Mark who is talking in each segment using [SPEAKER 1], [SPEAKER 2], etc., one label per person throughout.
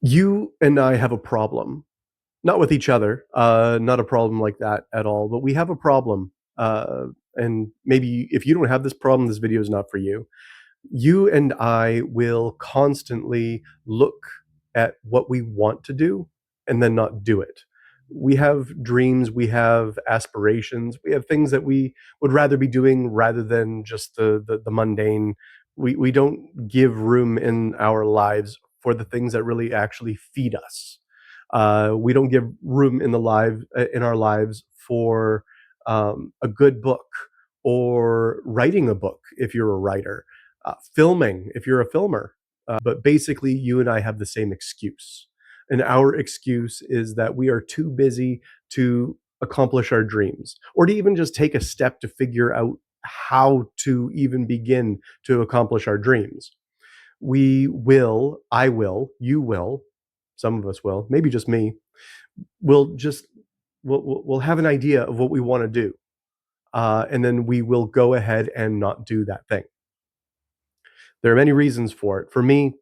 [SPEAKER 1] You and I have a problem, not with each other, not a problem like that at all, but we have a problem. And maybe if you don't have this problem, this video is not for you. You and I will constantly look at what we want to do and then not do it. We have dreams, we have aspirations, we have things that we would rather be doing rather than just the mundane. We don't give room in our lives for the things that really actually feed us. We don't give room in our lives for a good book or writing a book if you're a writer, filming if you're a filmer. But basically, you and I have the same excuse. And our excuse is that we are too busy to accomplish our dreams or to even just take a step to figure out how to even begin to accomplish our dreams. I will, you will, some of us will, maybe just me, we'll just, we'll have an idea of what we want to do. And then we will go ahead and not do that thing. There are many reasons for it. For me,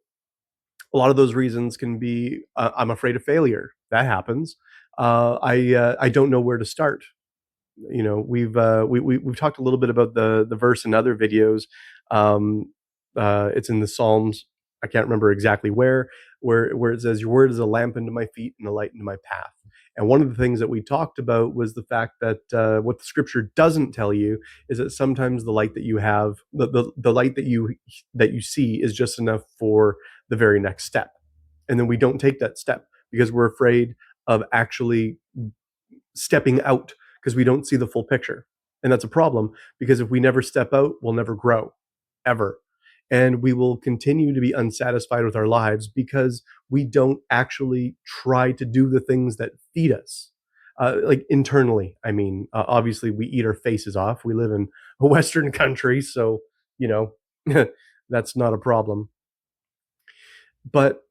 [SPEAKER 1] a lot of those reasons can be I'm afraid of failure. That happens. I don't know where to start. You know, we've talked a little bit about the verse in other videos. Um, it's in the Psalms. I can't remember exactly where it says, "Your word is a lamp unto my feet and a light into my path." And one of the things that we talked about was the fact that what the Scripture doesn't tell you is that sometimes the light that you have, the light that you see, is just enough for the very next step, and then we don't take that step because we're afraid of actually stepping out because we don't see the full picture. And that's a problem because if we never step out, we'll never grow, ever. And we will continue to be unsatisfied with our lives because we don't actually try to do the things that feed us. Like internally, I mean, obviously we eat our faces off. We live in a Western country, so, you know, that's not a problem. But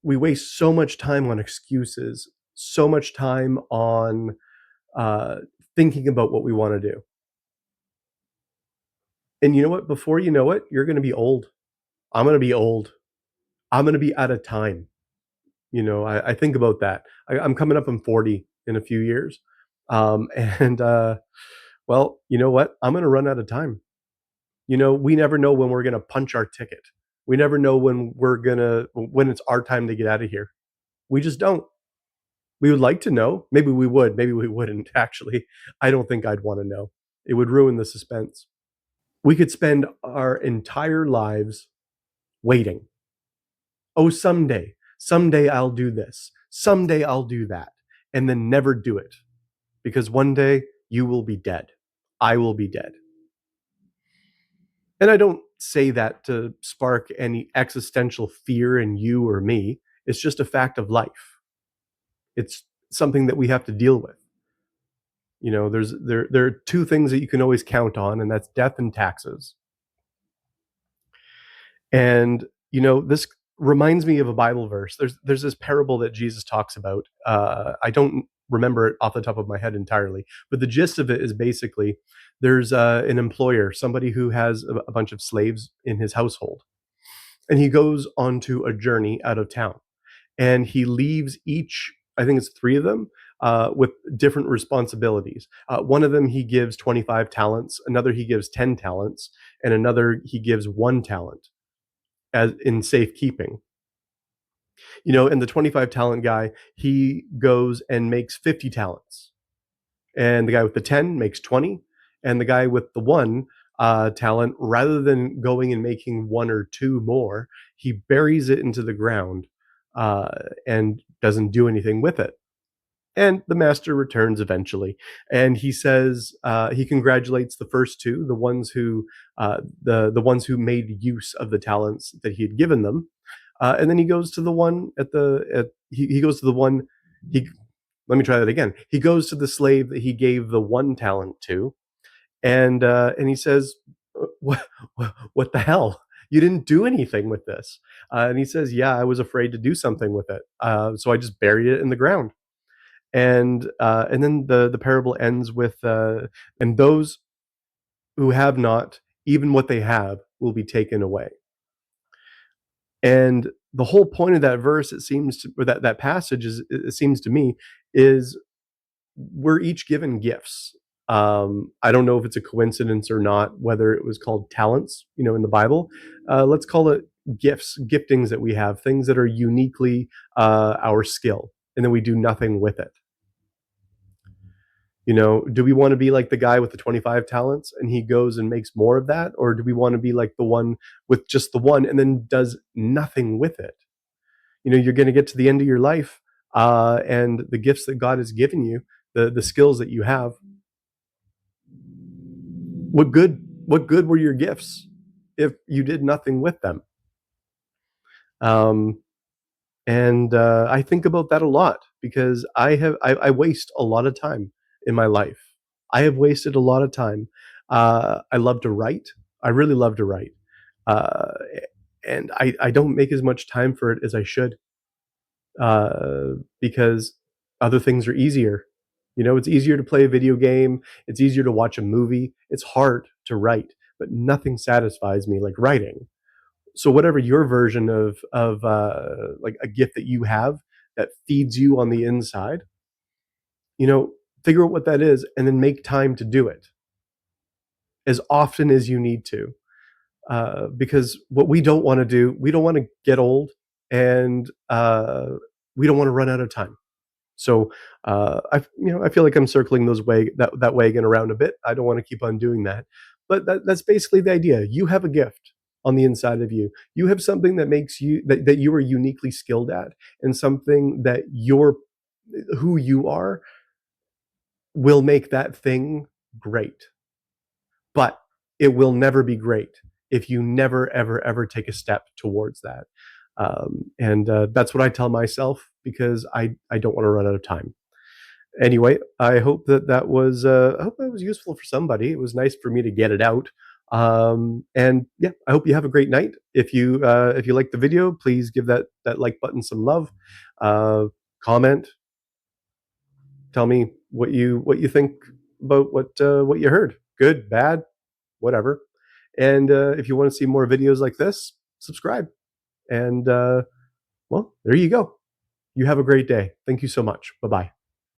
[SPEAKER 1] we waste so much time on excuses, so much time on uh, thinking about what we want to do. And you know what? Before you know it, you're going to be old. I'm going to be old. I'm going to be out of time. You know, I think about that. I'm coming up on 40 in a few years. And well, you know what? I'm going to run out of time. You know, we never know when we're going to punch our ticket. We never know when it's our time to get out of here. We just don't. We would like to know. Maybe we would. Maybe we wouldn't, actually. I don't think I'd want to know. It would ruin the suspense. We could spend our entire lives waiting. Oh, someday I'll do this. Someday I'll do that. And then never do it. Because one day you will be dead. I will be dead. And I don't say that to spark any existential fear in you or me. It's just a fact of life. It's something that we have to deal with. You know, there are two things that you can always count on, and that's death and taxes. And you know, this reminds me of a Bible verse. There's this parable that Jesus talks about. I don't remember it off the top of my head entirely, but the gist of it is basically there's an employer, somebody who has a bunch of slaves in his household, and he goes onto a journey out of town, and he leaves each. I think it's three of them with different responsibilities. One of them he gives 25 talents, another he gives 10 talents, and another he gives 1 talent as in safekeeping. You know, and the 25 talent guy, he goes and makes 50 talents. And the guy with the 10 makes 20. And the guy with the 1 talent, rather than going and making one or two more, he buries it into the ground and doesn't do anything with it. And the master returns eventually, and he says he congratulates the first two, the ones who made use of the talents that he had given them, and then he goes to the one he goes to the one he let me try that again. He goes to the slave that he gave the 1 talent to, and he says, "What what the hell? You didn't do anything with this." And he says, "Yeah, I was afraid to do something with it, so I just buried it in the ground." And then the parable ends with and those who have not, even what they have will be taken away. And the whole point of that verse, it seems to, or that passage is, it seems to me, is we're each given gifts. I don't know if it's a coincidence or not, whether it was called talents, in the Bible. Let's call it gifts, giftings that we have, things that are uniquely our skill, and then we do nothing with it. Do we want to be like the guy with the 25 talents and he goes and makes more of that? Or do we want to be like the one with just the one and then does nothing with it? You're going to get to the end of your life, and the gifts that God has given you, the skills that you have, what good were your gifts if you did nothing with them? Um, and I think about that a lot because I waste a lot of time in my life. I have wasted a lot of time. I love to write. I really love to write, uh, and I don't make as much time for it as I should, because other things are easier. It's easier to play a video game. It's easier to watch a movie. It's hard to write, but nothing satisfies me like writing. So whatever your version of like a gift that you have that feeds you on the inside, you know, figure out what that is and then make time to do it as often as you need to. Because what we don't want to do, we don't want to get old, and we don't want to run out of time. So I feel like I'm circling that wagon around a bit. I don't want to keep on doing that, but that's basically the idea. You have a gift on the inside of you. You have something that makes you that you are uniquely skilled at, and something that who you are will make that thing great. But it will never be great if you never ever ever take a step towards that. And that's what I tell myself because I don't want to run out of time. Anyway, I hope that was useful for somebody. It was nice for me to get it out. And yeah, I hope you have a great night. If you like the video, please give that like button some love. Uh, Comment, tell me what you think about what you heard. Good, bad, whatever. And if you want to see more videos like this, subscribe. And well, there you go. You have a great day. Thank you so much. Bye bye.